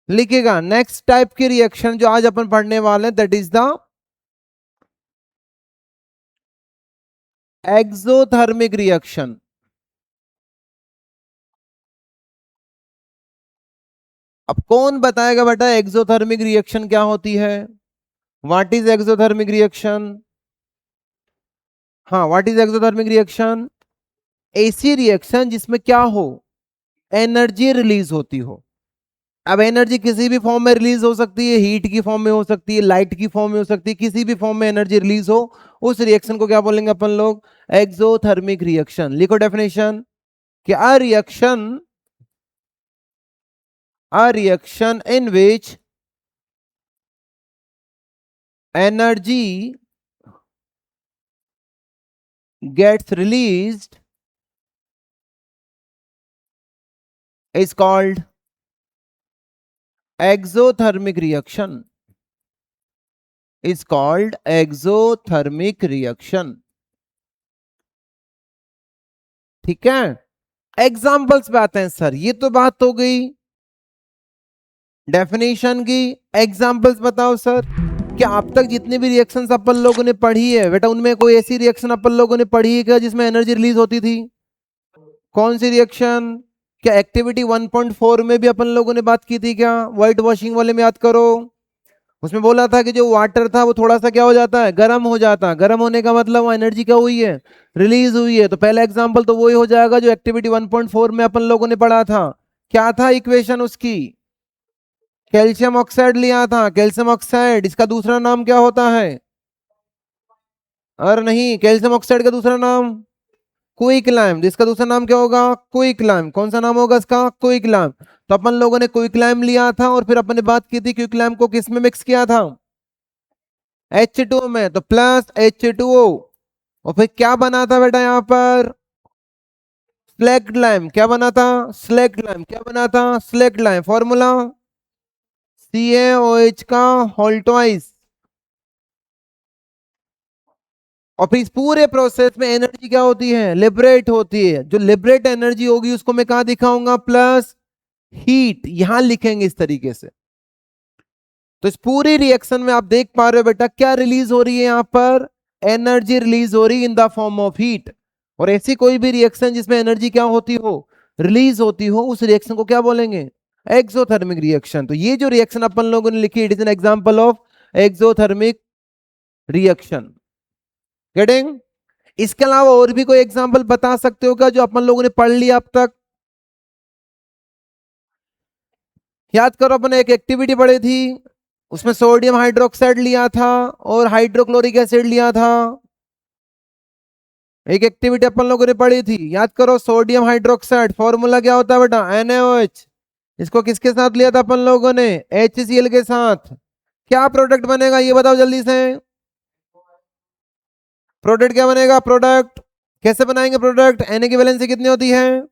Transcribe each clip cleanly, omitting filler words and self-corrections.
लिखिएगा next type की reaction जो आज अपन पढ़ने वाले हैं that is the exothermic reaction. अब कौन बताएगा बेटा एक्सोथर्मिक रिएक्शन क्या होती है? What is exothermic reaction? हाँ, व्हाट इज एक्सोथर्मिक रिएक्शन? ऐसी रिएक्शन जिसमें क्या हो, एनर्जी रिलीज होती हो। अब एनर्जी किसी भी फॉर्म में रिलीज हो सकती है, हीट की फॉर्म में हो सकती है, लाइट की फॉर्म में हो सकती है, किसी भी फॉर्म में एनर्जी रिलीज हो, उस रिएक्शन को क्या बोलेंगे अपन लोग? Exothermic reaction. लिखो डेफिनेशन कि a reaction in which energy gets released is called exothermic reaction. Is called exothermic reaction. ठीक है, एग्जाम्पल्स पे आते हैं सर। ये तो बात हो गई डेफिनेशन की, एग्जाम्पल्स बताओ सर। क्या अब तक जितने भी रिएक्शंस अपन लोगों ने पढ़ी है बेटा, उनमें कोई ऐसी रिएक्शन अपन लोगों ने पढ़ी है क्या जिसमें एनर्जी रिलीज होती थी? कौन सी रिएक्शन? क्या एक्टिविटी 1.4 में भी अपन लोगों ने बात की थी क्या? व्हाइट वॉशिंग वाले में याद करो, उसमें बोला था कि जो वाटर था वो थोड़ा सा क्या हो जाता है, गर्म हो जाता है। गर्म होने का मतलब वो एनर्जी क्या हुई है, रिलीज हुई है। तो पहला एग्जांपल तो वही हो जाएगा जो एक्टिविटी 1.4 में अपन लोगों ने पढ़ा था। क्या था इक्वेशन उसकी? कैल्शियम ऑक्साइड लिया था, कैल्शियम ऑक्साइड। इसका दूसरा नाम क्या होता है? और नहीं, कैल्शियम ऑक्साइड का दूसरा नाम क्विकलाइम। इसका दूसरा नाम क्या होगा? क्विकलाइम। कौन सा नाम होगा इसका? क्विकलाइम। तो अपन लोगों ने क्विकलाइम लिया था और फिर अपन ने बात की थी क्विकलाइम को किस में मिक्स किया था? H2O में। तो प्लस H2O, और फिर क्या बना था बेटा यहां पर? Slaked lime. क्या बना था? Slaked lime. क्या बना था? Slaked lime. फॉर्मूला CaOH का होल ट्वाइस। और फिर इस पूरे प्रोसेस में एनर्जी क्या होती है? लिबरेट होती है। जो लिबरेट एनर्जी होगी उसको मैं कहां दिखाऊंगा? Plus heat. यहां लिखेंगे इस तरीके से। तो इस पूरी रिएक्शन में आप देख पा रहे हो बेटा क्या रिलीज हो रही है यहां पर? एनर्जी रिलीज हो रही इन द फॉर्म ऑफ हीट। और ऐसी कोई भी रिएक्शन जिसमें एनर्जी क्या होती हो, रिलीज होती हो, उस रिएक्शन को क्या बोलेंगे? Exothermic reaction. तो ये जो रिएक्शन अपन लोगों ने लिखी, it is an example of exothermic reaction. Getting? इसके अलावा और भी कोई एग्जांपल बता सकते हो क्या जो अपन लोगों ने पढ़ लिया अब तक? याद करो, अपन एक एक्टिविटी पढ़ी थी, उसमें सोडियम हाइड्रोक्साइड लिया था और हाइड्रोक्लोरिक एसिड लिया था। एक एक्टिविटी अपन लोगों ने पढ़ी थी, याद करो, सोडियम हाइड्रोक्साइड। फॉर्मूला क्या होता है बेटा? NaOH। इसको किसके साथ लिया था अपन लोगों ने? HCl के साथ। क्या प्रोडक्ट बनेगा ये बताओ जल्दी से। प्रोडक्ट क्या बनेगा? प्रोडक्ट कैसे बनाएंगे प्रोडक्ट? Na की वैलेंसी कितनी होती है?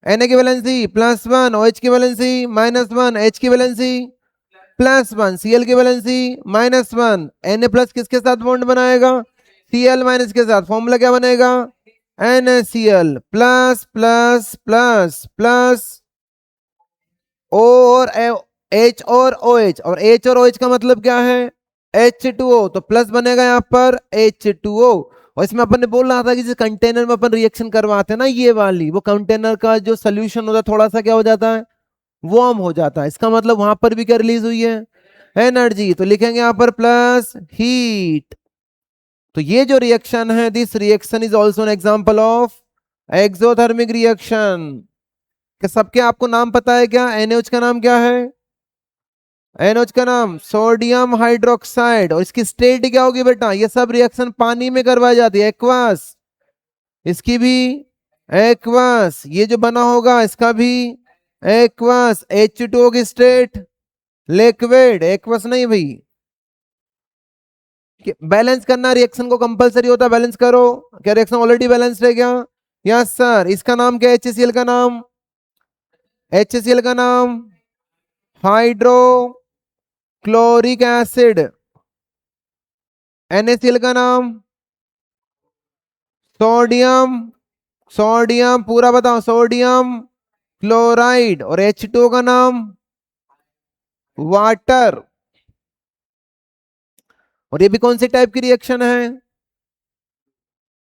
Na की वैलेंसी +1, OH की वैलेंसी -1, H की वैलेंसी +1, Cl की वैलेंसी -1। Na प्लस किसके साथ बॉन्ड बनाएगा? Cl माइनस के साथ। फॉर्मूला क्या बनेगा? NaCl plus plus plus plus O और H और OH। और H और OH का मतलब क्या है? H2O। तो प्लस बनेगा यहाँ पर H2O। और इसमें अपन ने बोल रहा था कि जिस कंटेनर में अपन रिएक्शन करवाते हैं ना, ये वाली, वो कंटेनर का जो सोल्यूशन होता है थोड़ा सा क्या हो जाता है? वार्म हो जाता है। इसका मतलब वहां पर भी क्या रिलीज हुई है? एनर्जी। तो लिखेंगे यहाँ पर प्लस हीट। तो ये जो रिएक्शन है, this reaction is also an example of exothermic reaction. क्या सबके आपको नाम पता है क्या? NaOH का नाम क्या है? NaOH का नाम सोडियम हाइड्रोक्साइड। और इसकी स्टेट क्या होगी बेटा? ये सब रिएक्शन पानी में करवाई जाती है, एक्वास। इसकी भी एक्वास। ये जो बना होगा इसका भी एक्वास। H2O की स्टेट लिक्विड, एक्वस नहीं भाई। बैलेंस करना रिएक्शन को कंपलसरी होता है, बैलेंस करो। क्या रिएक्शन ऑलरेडी बैलेंस्ड है क्या? Yes sir. इसका नाम क्या है? HCl का नाम, HCl का नाम हाइड्रोक्लोरिक एसिड। NaCl का नाम सोडियम, सोडियम पूरा बताओ, सोडियम क्लोराइड। और H2O का नाम वाटर। और ये भी कौन सी टाइप की रिएक्शन है?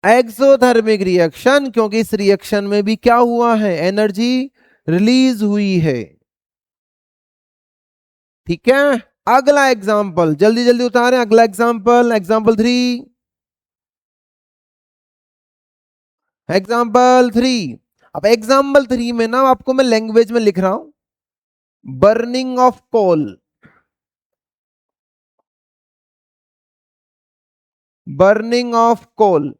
एक्सोथर्मिक रिएक्शन, क्योंकि इस रिएक्शन में भी क्या हुआ है? एनर्जी रिलीज हुई है। ठीक है, अगला एग्जाम्पल जल्दी जल्दी उतारें। अगला एग्जाम्पल, एग्जाम्पल 3। एग्जाम्पल 3। अब एग्जाम्पल 3 में ना आपको मैं लैंग्वेज में लिख रहा हूं, burning of coal. Burning of coal.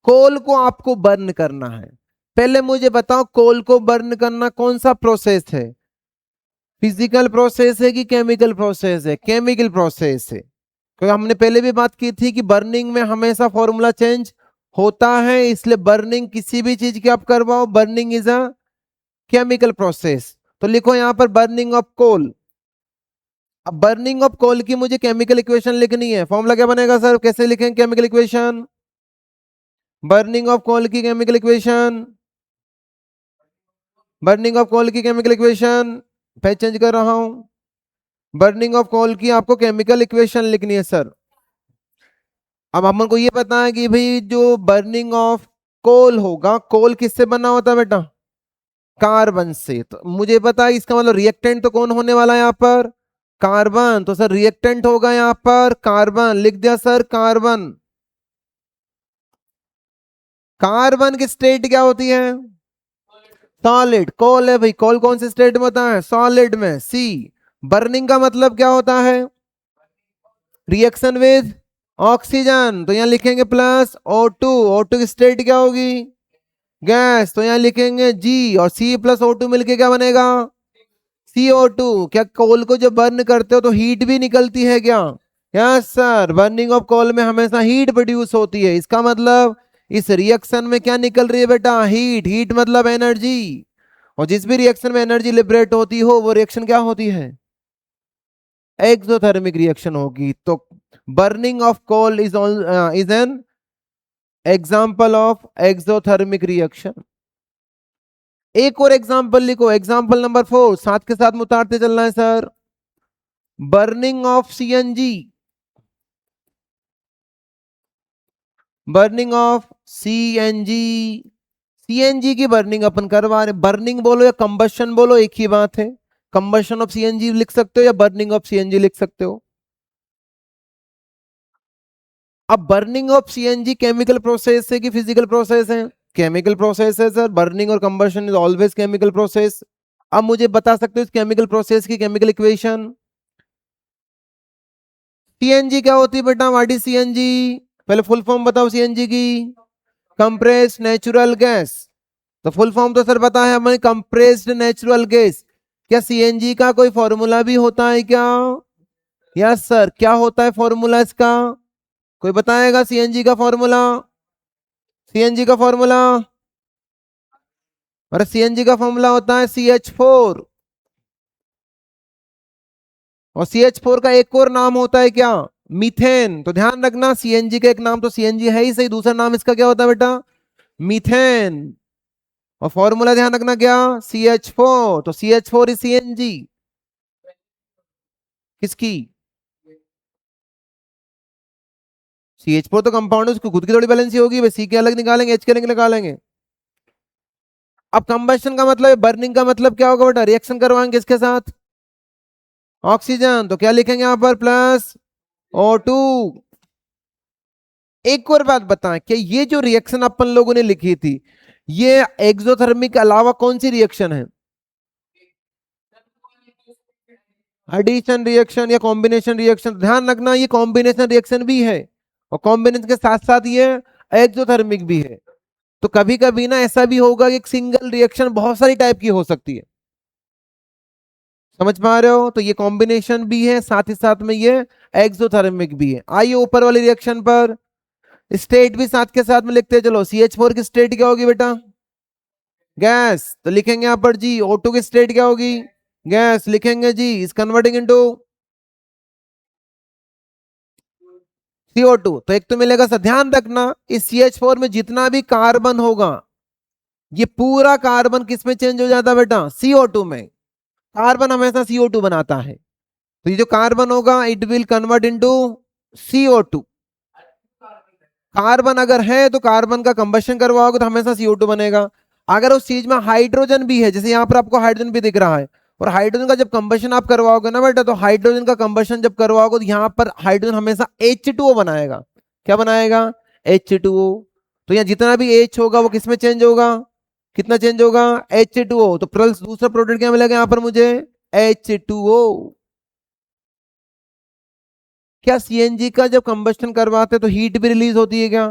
Coal को आपको बर्न करना है। पहले मुझे बताओ, कोल को बर्न करना कौन सा प्रोसेस है? फिजिकल प्रोसेस है कि केमिकल प्रोसेस है? केमिकल प्रोसेस है, क्योंकि हमने पहले भी बात की थी कि बर्निंग में हमेशा फॉर्मूला चेंज होता है, इसलिए बर्निंग किसी भी चीज की आप करवाओ, burning is a chemical process. तो लिखो यहां पर बर्निंग ऑफ कोल। अब बर्निंग ऑफ कोल की मुझे केमिकल इक्वेशन लिखनी है। फॉर्मूला क्या बनेगा सर? कैसे लिखेंगे chemical equation? Burning of coal की chemical equation, burning of coal की केमिकल इक्वेशन, पेज चेंज कर रहा हूं। बर्निंग ऑफ कोल की आपको केमिकल इक्वेशन लिखनी है सर। अब हमको ये पता है कि भाई जो बर्निंग ऑफ कोल होगा, कोल किससे बना होता है बेटा? कार्बन से। तो मुझे पता है इसका मतलब रिएक्टेंट तो कौन होने वाला है यहाँ पर? कार्बन। तो सर रिएक्टेंट होगा यहाँ पर कार्बन, लिख दिया सर कार्बन। कार्बन की स्टेट क्या होती है? सॉलिड। कोल है भाई, कोल कौन से स्टेट में होता है? सॉलिड में। सी। बर्निंग का मतलब क्या होता है? Reaction with oxygen. तो यहां लिखेंगे प्लस O2। O2 की स्टेट क्या होगी? गैस। तो यहां लिखेंगे जी, और C प्लस O2 मिलके क्या बनेगा? CO2। क्या कोल को जब बर्न करते हो तो हीट भी निकलती है क्या? Yes sir, burning of coal में हमेशा हीट प्रोड्यूस होती है। इसका मतलब इस रिएक्शन में क्या निकल रही है बेटा? हीट। हीट मतलब एनर्जी। और जिस भी रिएक्शन में एनर्जी लिबरेट होती हो वो रिएक्शन क्या होती है? एक्सोथर्मिक रिएक्शन होगी। तो burning of coal is an example of exothermic reaction. एक और एग्जाम्पल लिखो, एग्जाम्पल नंबर 4, साथ के साथ में उतारते चलना है sir. Burning of CNG. Burning of CNG. CNG की बर्निंग अपन करवा रहे। बर्निंग बोलो या कंबशन बोलो, एक ही बात है। कंबशन ऑफ सीएनजी लिख सकते हो या बर्निंग ऑफ सीएनजी लिख सकते हो। अब burning of CNG chemical process है कि फिजिकल प्रोसेस है? केमिकल प्रोसेस है सर। बर्निंग और combustion is always chemical process. अब मुझे बता सकते हो इस केमिकल प्रोसेस की केमिकल इक्वेशन? सीएनजी क्या होती है बेटा? What is CNG? पहले फुल फॉर्म बताओ सीएनजी की। Compressed natural gas. तो फुल फॉर्म तो सर पता है हमें, कंप्रेस्ड नेचुरल गैस। क्या सीएनजी का कोई फॉर्मूला भी होता है क्या? Yes sir. क्या होता है फॉर्मूला इसका? कोई बताएगा सीएनजी का फॉर्मूला? सीएनजी का फॉर्मूला, और सीएनजी का फॉर्मूला होता है CH4। और CH4 का एक और नाम होता है क्या? मीथेन। तो ध्यान रखना, सीएनजी का एक नाम तो सीएनजी है ही सही, दूसरा नाम इसका क्या होता है बेटा? मीथेन। और फॉर्मूला ध्यान रखना क्या? CH4। तो CH4 इज सीएनजी किसकी? CH4 तो कंपाउंड है, उसकी खुद की थोड़ी बैलेंसी होगी भाई। सी के अलग निकालेंगे, H के अलग निकालेंगे। अब कंबशन का मतलब, बर्निंग का मतलब क्या होगा बेटा? रिएक्शन करवाएंगे किसके साथ? ऑक्सीजन। तो क्या लिखेंगे यहां पर? Plus O2। एक और बात बताएं, कि ये जो रिएक्शन अपन लोगों ने लिखी थी, ये एक्सोथर्मिक के अलावा कौन सी रिएक्शन है? एडिशन रिएक्शन या कॉम्बिनेशन रिएक्शन? ध्यान रखना ये कॉम्बिनेशन रिएक्शन भी है, और कॉम्बिनेशन के साथ साथ ये एक्सोथर्मिक भी है। तो कभी कभी ना ऐसा भी होगा कि एक सिंगल रिएक्शन बहुत सारी टाइप की हो सकती है। समझ पा रहे हो? तो ये कॉम्बिनेशन भी है, साथ ही साथ में ये एक्सोथर्मिक भी है। आइए ऊपर वाली रिएक्शन पर, स्टेट भी साथ के साथ में लिखते हैं। चलो, CH4 की स्टेट क्या होगी बेटा? गैस। तो लिखेंगे यहां पर जी। O2 की स्टेट क्या होगी? गैस। लिखेंगे जी, इज कन्वर्टिंग इनटू CO2। तो एक तो मिलेगा सर, ध्यान रखना इस CH4 में जितना भी कार्बन होगा, ये पूरा कार्बन किस में चेंज हो जाता है बेटा? CO2 में। कार्बन हमेशा CO2 बनाता है, तो ये जो कार्बन होगा it will convert into CO2। Carbon अगर है तो कार्बन का कंबशन करवाओगे तो हमेशा CO2 बनेगा। अगर उस चीज में हाइड्रोजन भी है, जैसे यहाँ पर आपको हाइड्रोजन भी दिख रहा है, और हाइड्रोजन का जब कंबशन आप करवाओगे ना बेटा, तो हाइड्रोजन का कंबशन जब करवाओगे तो यहाँ पर हाइड्रोजन हमेशा H2O बनाएगा। क्या बनाएगा? H2O। तो यहाँ जितना भी H होगा वो किसमें चेंज होगा? कितना चेंज होगा? H2O। तो प्लस दूसरा प्रोडक्ट क्या मिलेगा यहाँ पर मुझे? H2O। क्या CNG का जब कंबशन करवाते तो हीट भी रिलीज होती है क्या?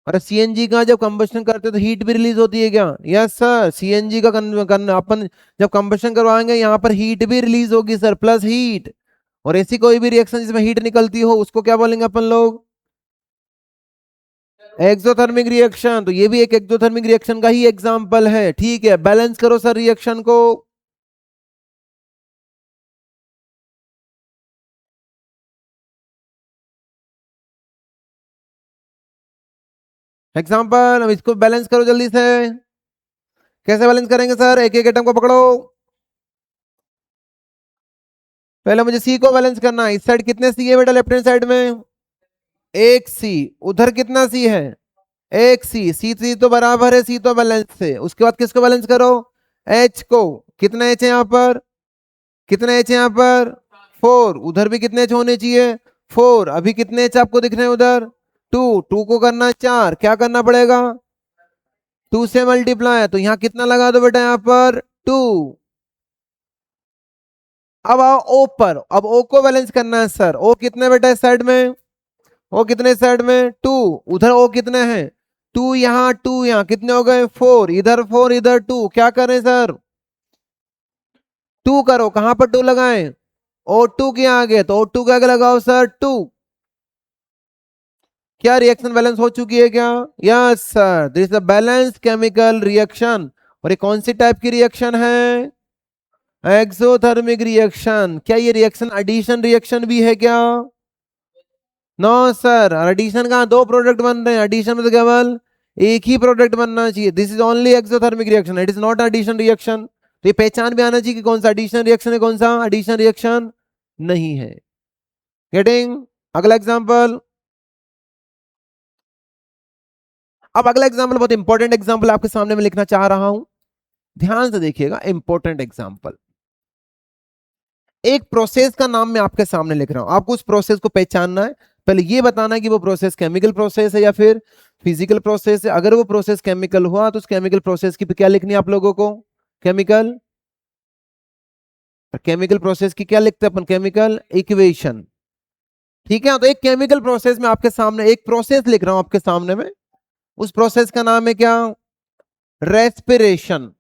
और सीएनजी का जब कंबशन करते तो हीट भी रिलीज होती है क्या? यस सर, सीएनजी का अपन जब कंबशन करवाएंगे यहाँ पर हीट भी रिलीज होगी सर, प्लस हीट। और ऐसी कोई भी रिएक्शन जिसमें हीट निकलती हो उसको क्या बोलेंगे अपन लोग? Exothermic reaction. तो ये भी एक एक्सोथर्मिक रिएक्शन का ही एग्जांपल है। ठीक है, बैलेंस करो सर रिएक्शन को। एग्जांपल, अब इसको बैलेंस करो जल्दी से। कैसे बैलेंस करेंगे सर? एक एक एटम को पकड़ो। पहले मुझे सी को बैलेंस करना है। इस साइड कितने सी है बेटा? लेफ्ट हैंड साइड में एक सी। उधर कितना सी है? एक सी। सी सी तो बराबर है, सी तो बैलेंस है। उसके बाद किसको बैलेंस करो? एच को। कितना एच है यहाँ पर? कितना एच है यहाँ पर? 4। उधर भी कितने एच होने चाहिए? 4। अभी कितने एच आपको दिख रहे हैं उधर? 2। 2 को करना 4। क्या करना पड़ेगा? 2 से मल्टीप्लाई। तो यहाँ कितना लगा दो बेटा? यहाँ पर 2। अब आओ ओ पर। अब ओ को बैलेंस करना है सर। ओ कितने बेटा इस साइड में? ओ कितने साइड में? 2। उधर ओ कितने हैं? 2 यहाँ, 2 यहाँ, कितने हो गए? 4। इधर 4, इधर 2। क्या करें सर? 2 करो। कहां पर 2 लगाएं? O2 के आगे। तो O2 के आगे लगाओ सर 2। क्या रिएक्शन बैलेंस हो चुकी है क्या? Yes sir, this is a balance chemical reaction. और ये कौन सी टाइप की रिएक्शन है? Exothermic reaction. क्या ये रिएक्शन एडिशन रिएक्शन भी है क्या? नो सर, एडिशन का 2 प्रोडक्ट बन रहे हैं। एडिशन में तो केवल एक ही प्रोडक्ट बनना चाहिए। This is only exothermic reaction, it is not addition reaction. तो ये पहचान भी आना चाहिए कि कौन सा एडिशन रिएक्शन है, कौन सा एडिशन रिएक्शन नहीं है। गेटिंग? अगला एग्जांपल। अब अगला एग्जांपल बहुत इंपॉर्टेंट एग्जांपल आपके सामने में लिखना चाह रहा हूं, ध्यान से देखिएगा। Important example. एक प्रोसेस का नाम मैं आपके सामने लिख रहा हूं, आपको उस प्रोसेस को पहचानना है। पहले ये बताना है कि वो प्रोसेस केमिकल प्रोसेस है या फिर फिजिकल प्रोसेस है। अगर वो प्रोसेस केमिकल हुआ तो उस केमिकल प्रोसेस की क्या लिखनी है आप लोगों को? केमिकल। केमिकल प्रोसेस की क्या लिखते हैं अपन? Chemical equation. ठीक है, तो एक केमिकल प्रोसेस में आपके सामने एक प्रोसेस लिख रहा हूं आपके सामने में। उस प्रोसेस का नाम है क्या? रेस्पिरेशन।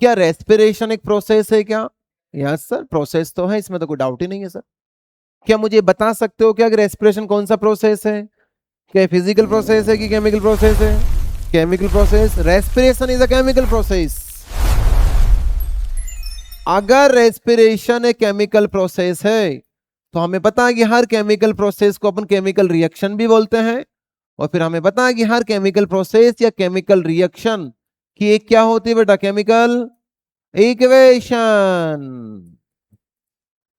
क्या रेस्पिरेशन एक प्रोसेस है क्या? यस सर, प्रोसेस तो है, इसमें तो कोई डाउट ही नहीं है सर। क्या मुझे बता सकते हो क्या कि रेस्पिरेशन कौन सा प्रोसेस है? क्या फिजिकल प्रोसेस है कि केमिकल प्रोसेस है? Chemical process. Respiration is a chemical process. अगर रेस्पिरेशन एक केमिकल प्रोसेस है तो हमें पता है कि हर केमिकल प्रोसेस को अपन केमिकल रिएक्शन भी बोलते हैं। और फिर हमें पता है कि हर केमिकल प्रोसेस या केमिकल रिएक्शन की एक क्या होती है बेटा? Chemical equation.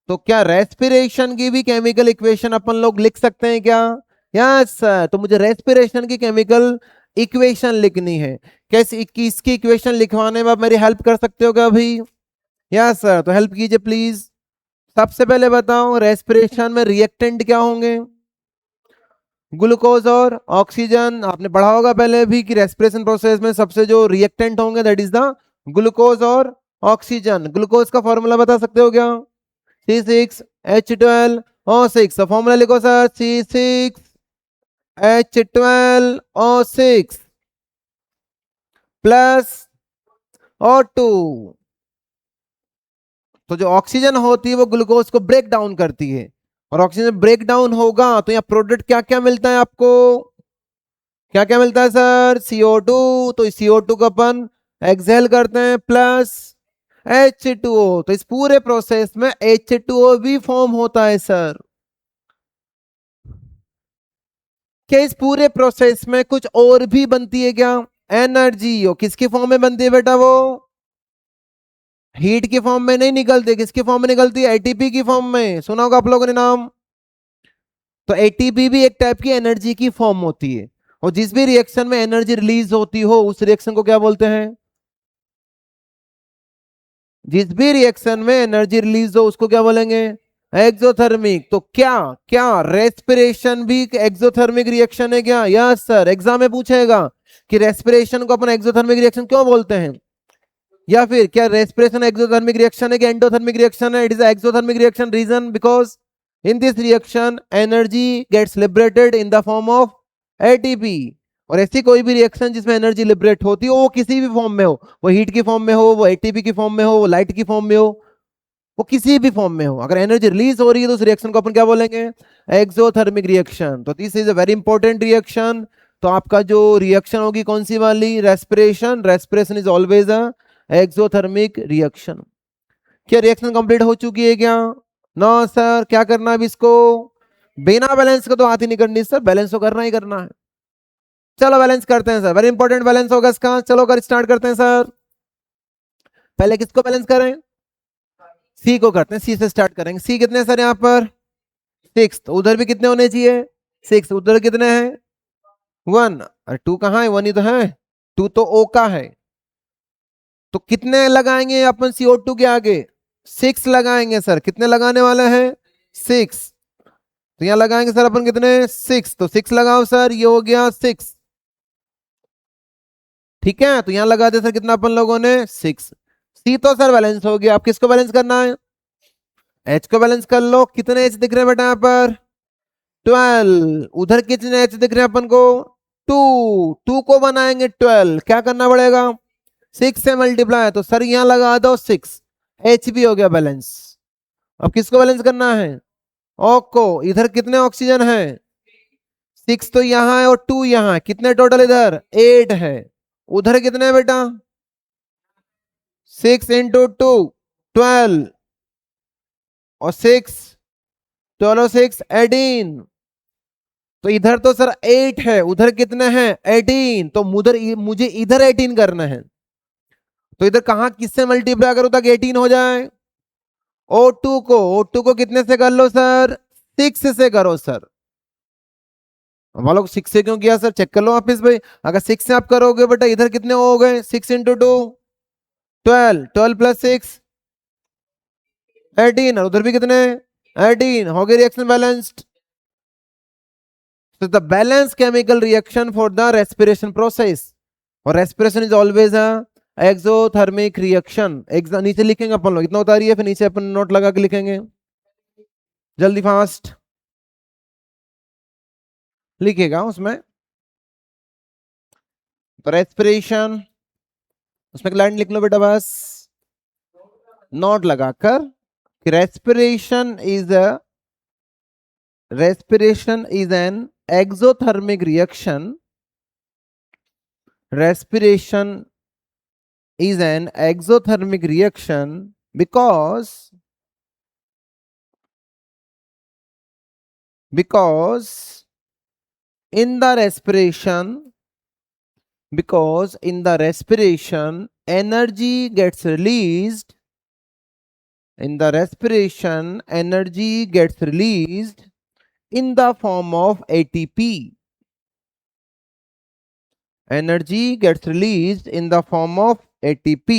तो क्या रेस्पिरेशन की भी केमिकल इक्वेशन अपन लोग लिख सकते हैं क्या? Yes sir. तो मुझे रेस्पिरेशन की केमिकल इक्वेशन लिखनी है। कैसे इसकी इक्वेशन लिखवाने में आप मेरी हेल्प कर सकते हो क्या अभी? यस सर, तो हेल्प कीजिए प्लीज। सबसे पहले बताओ, रेस्पिरेशन में रिएक्टेंट क्या होंगे? ग्लूकोज और ऑक्सीजन। आपने पढ़ा होगा पहले भी कि रेस्पिरेशन प्रोसेस में सबसे जो रिएक्टेंट होंगे दैट इज द ग्लूकोज और ऑक्सीजन। ग्लूकोज का फॉर्मूला बता सकते हो क्या? C6H12O6। तो फॉर्मूला लिखो सर, C6H12O6 प्लस O2। तो जो ऑक्सीजन होती है वो ग्लूकोज को ब्रेक डाउन करती है, और ऑक्सीजन ब्रेक डाउन होगा तो यहाँ प्रोडक्ट क्या क्या मिलता है आपको? क्या क्या मिलता है सर? CO2। तो इस CO2 को अपन एक्सहेल करते हैं, प्लस H2O। तो इस पूरे प्रोसेस में H2O भी फॉर्म होता है सर। क्या इस पूरे प्रोसेस में कुछ और भी बनती है क्या? एनर्जी, और किसके फॉर्म में बनती है बेटा? वो हीट के फॉर्म में नहीं निकलती, किसके फॉर्म में निकलती है? एटीपी की फॉर्म में। सुना होगा आप लोगों ने नाम। तो एटीपी भी एक टाइप की एनर्जी की फॉर्म होती है, और जिस भी रिएक्शन में एनर्जी रिलीज होती हो उस रिएक्शन को क्या बोलते हैं? जिस भी रिएक्शन में एनर्जी रिलीज हो उसको क्या बोलेंगे? एक्सोथर्मिक। तो क्या क्या रेस्पिरेशन भी एक्सोथर्मिक रिएक्शन है क्या? यस सर, एग्जाम में पूछेगा कि रेस्पिरेशन को अपन एक्सोथर्मिक रिएक्शन क्यों बोलते हैं, या फिर क्या रेस्पिरेशन एक्सोथर्मिक रिएक्शन है कि एंडोथर्मिक रिएक्शन है? It is exothermic reaction. Reason because in this reaction energy gets liberated in the form of ATP. और ऐसी कोई भी रिएक्शन जिसमें एनर्जी लिबरेट होती हो वो किसी भी फॉर्म में हो, वो हीट की फॉर्म में हो, वो एटीपी की फॉर्म में हो, वो लाइट की फॉर्म में हो, वो किसी भी फॉर्म में हो, अगर एनर्जी रिलीज हो रही है तो उस रिएक्शन को अपन क्या बोलेंगे? Exothermic reaction. तो this is a very important reaction. तो आपका जो रिएक्शन होगी कौन सी वाली? Respiration. Respiration is always a exothermic reaction. क्या रिएक्शन कंप्लीट हो चुकी है क्या? नो सर, क्या करना है अब इसको? बिना बैलेंस का तो हाथ ही नहीं करनी सर, बैलेंस तो करना ही करना है। चलो बैलेंस करते हैं सर, वेरी इंपॉर्टेंट बैलेंस होगा इसका। चलो कर स्टार्ट करते हैं सर। पहले किसको बैलेंस करें? सी को करते हैं, सी से स्टार्ट करेंगे। सी कितने सर यहाँ पर? 6। तो उधर भी कितने होने चाहिए? 6। उधर कितने हैं? 1। अरे 2 कहाँ है? 1 ही तो है। 2 तो O का है। तो कितने लगाएंगे अपन CO2 के आगे? 6 लगाएंगे सर। कितने लगाने वाले हैं? 6। तो यहाँ लगाएंगे सर अपन कितने? 6। तो 6 लगाओ सर, ये हो गया 6। ठीक है, तो यहाँ लगा दे सर, कितना अपन लोगों ने? 6। सी तो सर बैलेंस हो गया। आप किसको बैलेंस करना है? एच को बैलेंस कर लो। कितने एच दिख रहे हैं बेटा यहाँ पर? 12। उधर कितने एच दिख रहे हैं अपन को? 2। 2 को बनाएंगे 12, क्या करना पड़ेगा? 6 से मल्टीप्लाई। तो सर यहाँ लगा दो 6, एच भी हो गया बैलेंस। अब किसको बैलेंस करना है? ओ को। इधर कितने ऑक्सीजन है? 6 तो यहाँ है और 2 यहाँ है। कितने टोटल इधर? 8 है। उधर कितने है बेटा? 6 इंटू 2 12, और 6 12 6 18। तो इधर तो सर 8 है, उधर कितने हैं? 18। तो मुझे इधर 18 करना है। तो इधर कहां किससे मल्टीप्लाई करो तक 18 हो जाए? O2 को कितने से कर लो सर? 6 से करो सर। वालों 6 से क्यों किया सर? चेक कर लो वापिस भाई। अगर 6 से आप करोगे बेटा, इधर कितने हो गए? 6 इंटू 2 12, 12 प्लस 6 18, और उधर भी कितने? 18। हो गए reaction balanced. So the balanced chemical reaction for the respiration process, और respiration is always a exothermic reaction। नीचे लिखेंगे अपन लोग, इतना उतारिए है, फिर नीचे अपन नोट लगा के लिखेंगे। जल्दी फास्ट लिखिएगा उसमें। तो रेस्पिरेशन, उसमें लाइन लिख लो बेटा बस, नोट लगाकर कि respiration is an exothermic reaction. Respiration is an exothermic reaction because in the respiration energy gets released. In the respiration energy gets released in the form of ATP. Energy gets released in the form of ATP.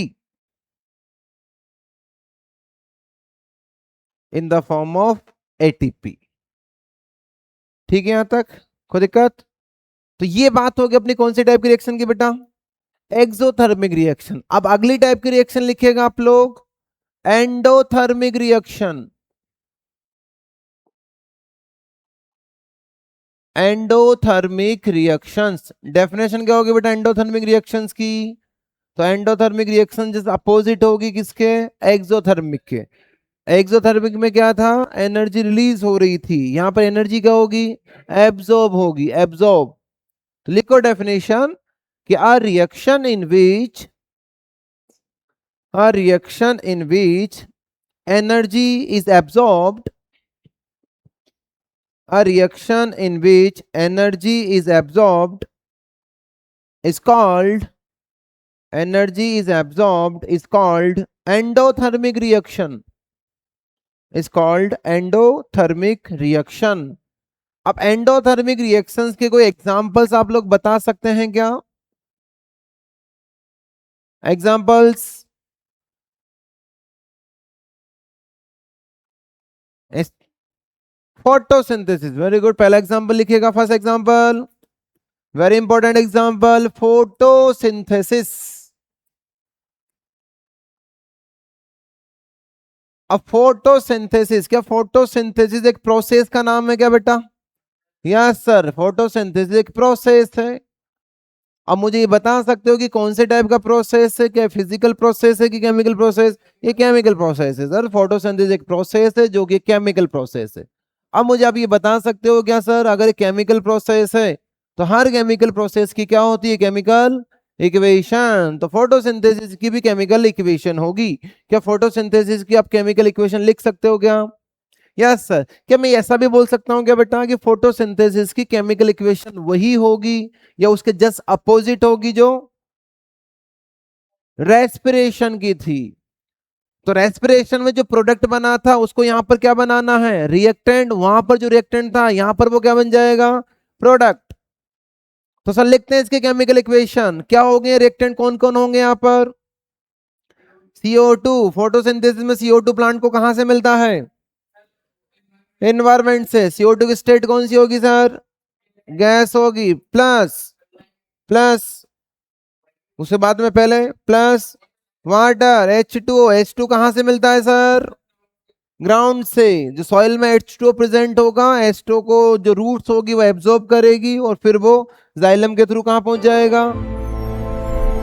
In the form of ATP. ठीक है यहां तक? कोई दिक्कत? तो ये बात होगी अपनी कौन सी टाइप की रिएक्शन की बेटा? Exothermic reaction. अब अगली टाइप की रिएक्शन लिखिएगा आप लोग, endothermic reaction. Endothermic reactions, definition क्या होगी बेटा एंडोथर्मिक रिएक्शंस की? तो एंडोथर्मिक रिएक्शन जैसे अपोजिट होगी किसके? एक्सोथर्मिक के। एक्सोथर्मिक में क्या था? एनर्जी रिलीज हो रही थी, यहां पर एनर्जी क्या होगी? एब्जॉर्ब होगी, एब्जॉर्ब। तो लिखो डेफिनेशन कि a reaction in which energy is absorbed, a reaction in which energy is absorbed is called, energy is absorbed is called endothermic reaction, is called endothermic reaction. अब endothermic reactions के कोई examples आप लोग बता सकते हैं क्या? एग्जांपल्स, फोटोसिंथेसिस, वेरी गुड, पहला एग्जांपल लिखिएगा, first example, very important example, photosynthesis. अब फोटोसिंथेसिस, क्या फोटोसिंथेसिस एक प्रोसेस का नाम है क्या बेटा? यस सर, फोटोसिंथेसिस एक प्रोसेस है। अब मुझे ये बता सकते हो कि कौन से टाइप का प्रोसेस है, क्या फिजिकल प्रोसेस है कि केमिकल प्रोसेस? ये केमिकल प्रोसेस है सर, फोटोसिंथेसिस एक प्रोसेस है जो कि केमिकल प्रोसेस है। अब मुझे आप ये बता सकते हो क्या सर, अगर केमिकल प्रोसेस है तो हर केमिकल प्रोसेस की क्या होती है? Chemical equation. तो फोटोसिंथेसिस की भी केमिकल इक्वेशन होगी। क्या फोटोसिंथेसिस की आप केमिकल इक्वेशन लिख सकते हो क्या? Yes sir. क्या मैं ऐसा भी बोल सकता हूँ क्या बेटा कि फोटोसिंथेसिस की केमिकल इक्वेशन वही होगी या उसके जस्ट अपोजिट होगी जो रेस्पिरेशन की थी? तो रेस्पिरेशन में जो प्रोडक्ट बना था उसको यहां पर क्या बनाना है? रिएक्टेंट। वहां पर जो रिएक्टेंट था यहां पर वो क्या बन जाएगा? प्रोडक्ट। तो सर लिखते हैं इसके केमिकल इक्वेशन, क्या हो गए रिएक्टेंट, कौन कौन होंगे यहां पर? CO2। फोटोसिंथेसिस में CO2 प्लांट को कहां से मिलता है? एनवायरमेंट से। CO2 की स्टेट कौन सी होगी सर? गैस होगी। प्लस प्लस उसके बाद में पहले प्लस वाटर H2O। H2 कहां से मिलता है सर? ग्राउंड से। जो सॉइल में H2O प्रेजेंट होगा, H2O को जो रूट्स होगी वो एब्जॉर्ब करेगी और फिर वो जाइलम के थ्रू कहां पहुंच जाएगा?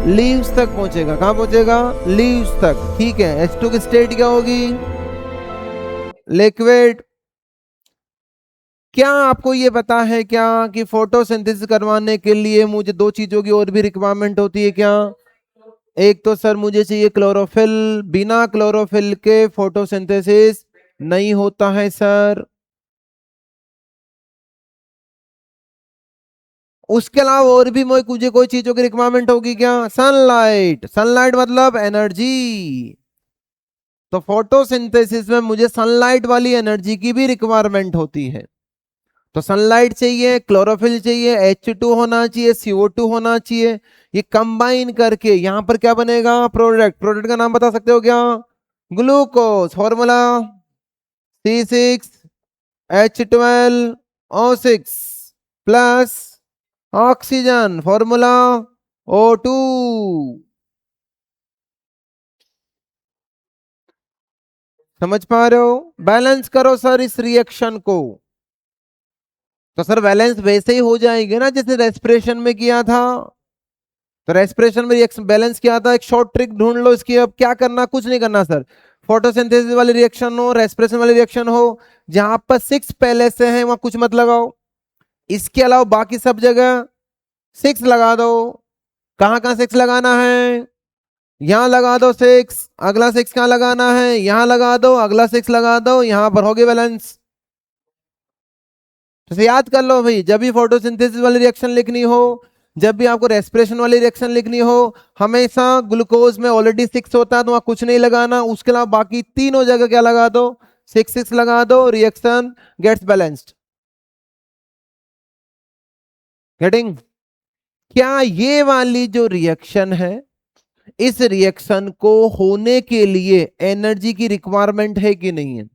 लीव्स तक पहुंचेगा। कहां पहुंचेगा? लीव्स तक। ठीक है, H2 की स्टेट क्या होगी? लिक्विड। क्या आपको ये पता है क्या कि फोटोसिंथेसिस करवाने के लिए मुझे दो चीजों की और भी रिक्वायरमेंट होती है क्या? एक तो सर मुझे चाहिए क्लोरोफिल, बिना क्लोरोफिल के फोटोसिंथेसिस नहीं होता है सर। उसके अलावा और भी मुझे कोई चीजों की रिक्वायरमेंट होगी क्या? सनलाइट। सनलाइट मतलब एनर्जी। तो फोटोसिंथेसिस में मुझे सनलाइट वाली एनर्जी की भी रिक्वायरमेंट होती है। तो सनलाइट चाहिए, क्लोरोफिल चाहिए, H2 होना चाहिए, CO2 होना चाहिए। ये कंबाइन करके यहां पर क्या बनेगा? प्रोडक्ट। प्रोडक्ट का नाम बता सकते हो क्या? Glucose. Formula C6H12O6 plus oxygen. Formula O2। समझ पा रहे हो? बैलेंस करो सर इस रिएक्शन को। तो सर बैलेंस वैसे ही हो जाएंगे ना जैसे रेस्पिरेशन में किया था। तो रेस्पिरेशन में रिएक्शन बैलेंस किया था। एक शॉर्ट ट्रिक ढूंढ लो इसकी। अब क्या करना, कुछ नहीं करना सर। फोटोसिंथेसिस वाली रिएक्शन हो, रेस्पिरेशन वाली रिएक्शन हो, जहां पर 6 पहले से है वहां कुछ मत लगाओ। इसके अलावा बाकी सब जगह 6 लगा दो। कहां कहां 6 लगाना है? यहां लगा दो 6। अगला 6 कहां लगाना है? यहां लगा दो। अगला 6 लगा दो। यहां पर हो गए बैलेंस। तो याद कर लो भाई, जब भी फोटोसिंथेसिस वाली रिएक्शन लिखनी हो, जब भी आपको रेस्पिरेशन वाली रिएक्शन लिखनी हो, हमेशा ग्लूकोज में ऑलरेडी 6 होता है तो वहां कुछ नहीं लगाना। उसके अलावा बाकी तीनों जगह क्या लगा दो? 6 लगा दो। Reaction gets balanced. गेटिंग? क्या ये वाली जो रिएक्शन है, इस रिएक्शन को होने के लिए एनर्जी की रिक्वायरमेंट है कि नहीं है?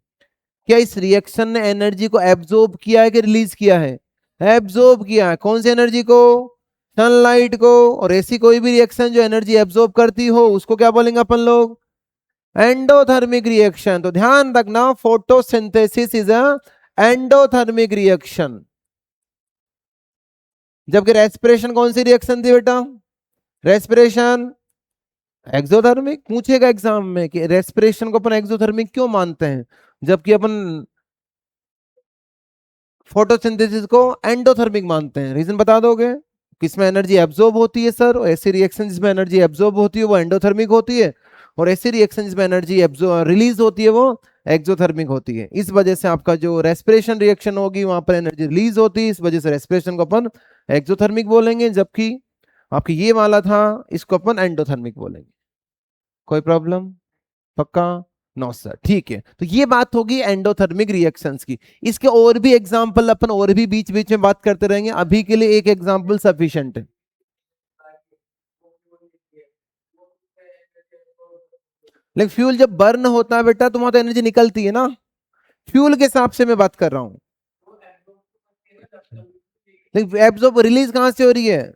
क्या इस रिएक्शन ने एनर्जी को एब्जॉर्ब किया है कि रिलीज किया है? एब्जॉर्ब किया है। कौन सी एनर्जी को? सनलाइट को। और ऐसी कोई भी रिएक्शन जो एनर्जी एब्जॉर्ब करती हो उसको क्या बोलेंगे अपन लोग? Endothermic reaction. तो ध्यान रखना, photosynthesis is a endothermic reaction. जबकि रेस्पिरेशन कौन सी रिएक्शन थी बेटा? Respiration exothermic. पूछेगा एग्जाम में कि रेस्पिरेशन को अपन एक्सोथर्मिक क्यों मानते हैं जबकि अपन फोटोसिंथेसिस को एंडोथर्मिक मानते हैं? रीजन बता दोगे? किसमें एनर्जी एब्जॉर्ब होती है सर, और ऐसी रिएक्शन जिसमें एनर्जी एब्जॉर्ब होती है वो एंडोथर्मिक होती है, और ऐसी रिएक्शन जिसमें एनर्जी रिलीज होती है वो एक्सोथर्मिक होती है। इस वजह से आपका जो रेस्पिरेशन रिएक्शन होगी वहां पर एनर्जी रिलीज होती है, इस वजह से रेस्पिरेशन को अपन एक्सोथर्मिक बोलेंगे। जबकि आपके ये वाला था, इसको अपन एंडोथर्मिक बोलेंगे। कोई प्रॉब्लम? पक्का? नो सर, ठीक है। तो ये बात होगी एंडोथर्मिक रिएक्शंस की। इसके और भी एग्जांपल अपन और भी बीच बीच में बात करते रहेंगे, अभी के लिए एक एग्जांपल सफिशिएंट है। लेकिन फ्यूल जब बर्न होता है बेटा तो वहां तो एनर्जी निकलती है ना, फ्यूल के हिसाब से मैं बात कर रहा हूं। लेकिन एब्जॉर्ब रिलीज कहां से हो रही है?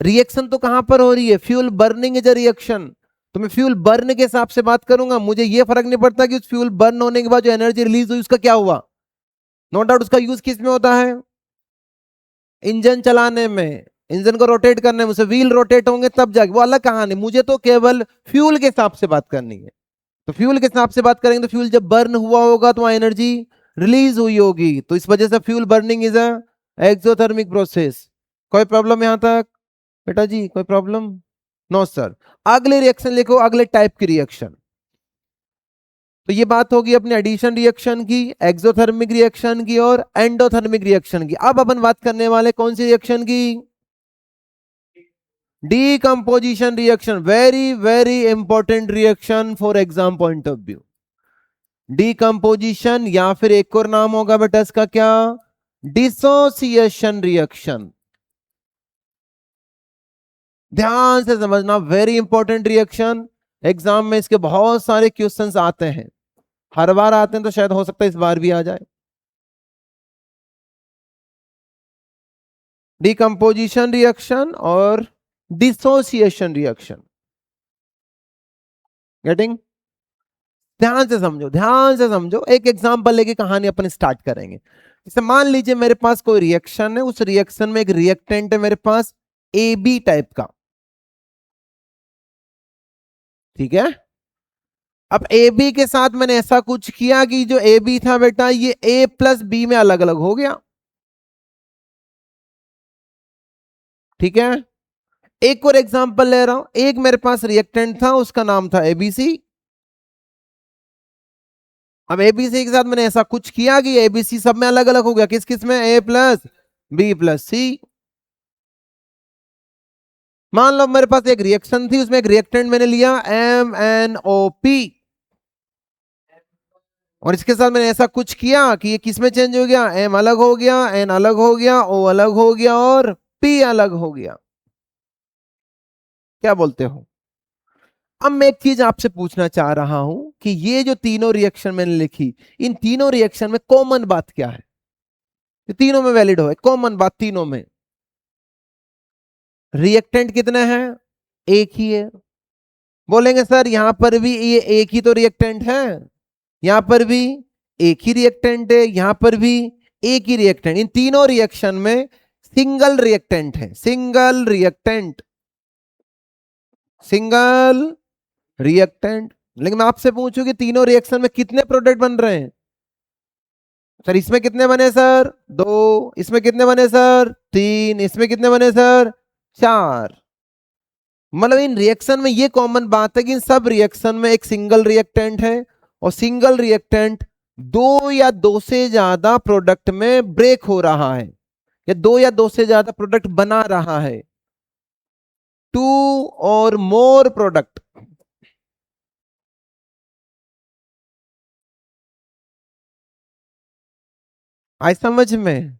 रिएक्शन तो कहां पर हो रही है? Fuel burning is a reaction. तो मैं फ्यूल बर्न के हिसाब से बात करूंगा, मुझे ये फर्क नहीं पड़ता कि उस फ्यूल बर्न होने के बाद जो एनर्जी रिलीज हुई उसका क्या हुआ। नो डाउट उसका यूज किस में होता है? इंजन चलाने में, इंजन को रोटेट करने में, उसे व्हील रोटेट होंगे तब जाके, वो अलग कहानी। मुझे तो केवल फ्यूल के हिसाब से बात करनी है। तो फ्यूल के हिसाब से बात करेंगे तो फ्यूल जब बर्न हुआ होगा तो वहां एनर्जी रिलीज हुई होगी, तो इस वजह से fuel burning is a exothermic process. कोई प्रॉब्लम यहां तक बेटा जी? कोई प्रॉब्लम? No sir. अगले रिएक्शन लिखो, अगले टाइप की रिएक्शन। तो ये बात होगी अपने एडिशन रिएक्शन की, एक्सोथर्मिक रिएक्शन की और एंडोथर्मिक रिएक्शन की। अब अपन बात करने वाले कौन सी रिएक्शन की? Decomposition reaction. Very very important reaction for exam point of view. Decomposition या फिर एक और नाम होगा बेटा इसका क्या? Dissociation reaction. ध्यान से समझना, वेरी इंपॉर्टेंट रिएक्शन। एग्जाम में इसके बहुत सारे क्वेश्चंस आते हैं, हर बार आते हैं तो शायद हो सकता है इस बार भी आ जाए। डिकम्पोजिशन रिएक्शन और डिसोसिएशन रिएक्शन। गेटिंग? ध्यान से समझो, ध्यान से समझो। एक एग्जांपल लेके कहानी अपन स्टार्ट करेंगे। जैसे मान लीजिए मेरे पास कोई रिएक्शन है, उस रिएक्शन में एक रिएक्टेंट है मेरे पास ए बी टाइप का, ठीक है। अब ए बी के साथ मैंने ऐसा कुछ किया कि जो ए बी था बेटा ये ए प्लस बी में अलग अलग हो गया, ठीक है। एक और एग्जांपल ले रहा हूं, एक मेरे पास रिएक्टेंट था उसका नाम था एबीसी। अब एबीसी के साथ मैंने ऐसा कुछ किया कि एबीसी सब में अलग अलग हो गया, किस किस में? ए प्लस बी प्लस सी। मान लो मेरे पास एक रिएक्शन थी, उसमें एक रिएक्टेंट मैंने लिया MnO3 और इसके साथ मैंने ऐसा कुछ किया कि ये किस में चेंज हो गया? M अलग हो गया, N अलग हो गया, O अलग हो गया और P अलग हो गया। क्या बोलते हो? अब मैं एक चीज आपसे पूछना चाह रहा हूं कि ये जो तीनों रिएक्शन मैंने लिखी, इन तीनों रिएक्शन में कॉमन बात क्या है? तीनों में वैलिड हो, कॉमन बात तीनों में। रिएक्टेंट कितने हैं? एक ही है। बोलेंगे सर यहां पर भी ये एक ही तो रिएक्टेंट है, यहां पर भी एक ही रिएक्टेंट है, यहां पर भी एक ही रिएक्टेंट। इन तीनों रिएक्शन में सिंगल रिएक्टेंट है, सिंगल रिएक्टेंट, सिंगल रिएक्टेंट। लेकिन मैं आपसे पूछूं कि तीनों रिएक्शन में कितने प्रोडक्ट बन रहे हैं? सर इसमें कितने बने सर? दो। इसमें कितने बने सर? तीन। इसमें कितने बने सर? चार। मतलब इन रिएक्शन में ये कॉमन बात है कि इन सब रिएक्शन में एक सिंगल रिएक्टेंट है और सिंगल रिएक्टेंट दो या दो से ज्यादा प्रोडक्ट में ब्रेक हो रहा है या दो या दो से ज्यादा प्रोडक्ट बना रहा है। To or more product. आई समझ में?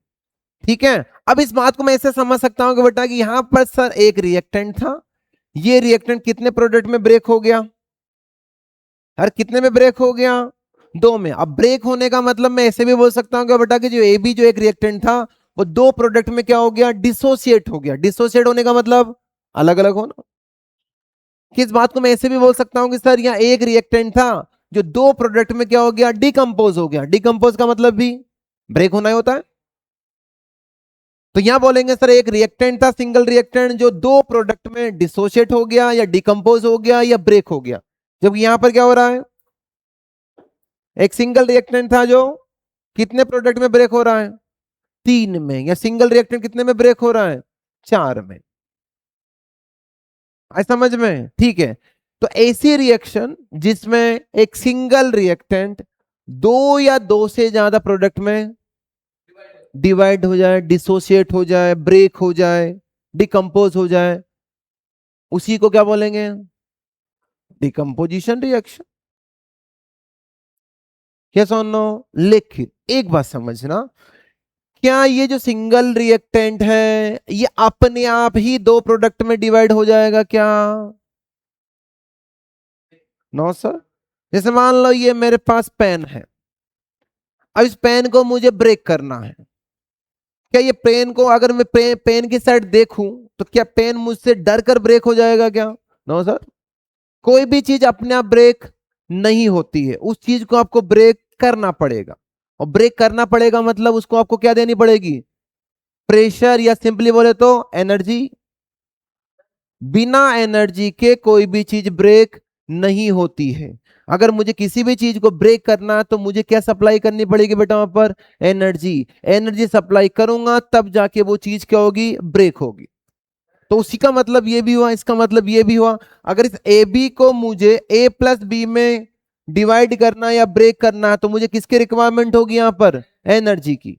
ठीक है। अब इस बात को मैं ऐसे समझ सकता हूं कि बेटा कि यहां पर सर एक रिएक्टेंट था, ये रिएक्टेंट कितने प्रोडक्ट में ब्रेक हो गया? हर कितने में ब्रेक हो गया? दो में। अब ब्रेक होने का मतलब मैं ऐसे भी बोल सकता हूं कि बेटा कि जो ए बी जो एक रिएक्टेंट था वो दो प्रोडक्ट में क्या हो गया? डिसोसिएट हो गया। डिसोसिएट होने का मतलब अलग अलग होना। किस बात को मैं ऐसे भी बोल सकता हूं कि सर यहाँ एक रिएक्टेंट था जो दो प्रोडक्ट में क्या हो गया? डिकम्पोज हो गया। डिकम्पोज का मतलब भी ब्रेक होना ही होता है। तो यहां बोलेंगे सर एक रिएक्टेंट था, सिंगल रिएक्टेंट, जो दो प्रोडक्ट में डिसोशिएट हो गया या डिकम्पोज हो गया या ब्रेक हो गया। जब यहां पर क्या हो रहा है? एक सिंगल रिएक्टेंट था जो कितने प्रोडक्ट में ब्रेक हो रहा है? तीन में। या सिंगल रिएक्टेंट कितने में ब्रेक हो रहा है? चार में। आई समझ में? ठीक है। तो ऐसी रिएक्शन जिसमें एक सिंगल रिएक्टेंट दो या दो से ज्यादा प्रोडक्ट में डिवाइड हो जाए, डिसोसिएट हो जाए, ब्रेक हो जाए, डिकम्पोज हो जाए, उसी को क्या बोलेंगे? Decomposition reaction. यस और नो? लेकिन एक बात समझना, क्या ये जो सिंगल रिएक्टेंट है ये अपने आप ही दो प्रोडक्ट में डिवाइड हो जाएगा क्या? No sir. जैसे मान लो ये मेरे पास पेन है, अब इस पेन को मुझे ब्रेक करना है। क्या ये पेन को अगर मैं पेन की साइड देखूं तो क्या पेन मुझसे डर कर ब्रेक हो जाएगा क्या? No sir. कोई भी चीज अपने आप ब्रेक नहीं होती है, उस चीज को आपको ब्रेक करना पड़ेगा। और ब्रेक करना पड़ेगा मतलब उसको आपको क्या देनी पड़ेगी? प्रेशर, या सिंपली बोले तो एनर्जी। बिना एनर्जी के कोई भी चीज ब्रेक नहीं होती है। अगर मुझे किसी भी चीज को ब्रेक करना है तो मुझे क्या सप्लाई करनी पड़ेगी बेटा? वहां पर एनर्जी। एनर्जी सप्लाई करूंगा तब जाके वो चीज क्या होगी? ब्रेक होगी। तो उसी का मतलब ये भी हुआ, इसका मतलब ये भी हुआ। अगर इस ए बी को मुझे ए प्लस बी में डिवाइड करना या ब्रेक करना है तो मुझे किसकी रिक्वायरमेंट होगी? यहां पर एनर्जी की।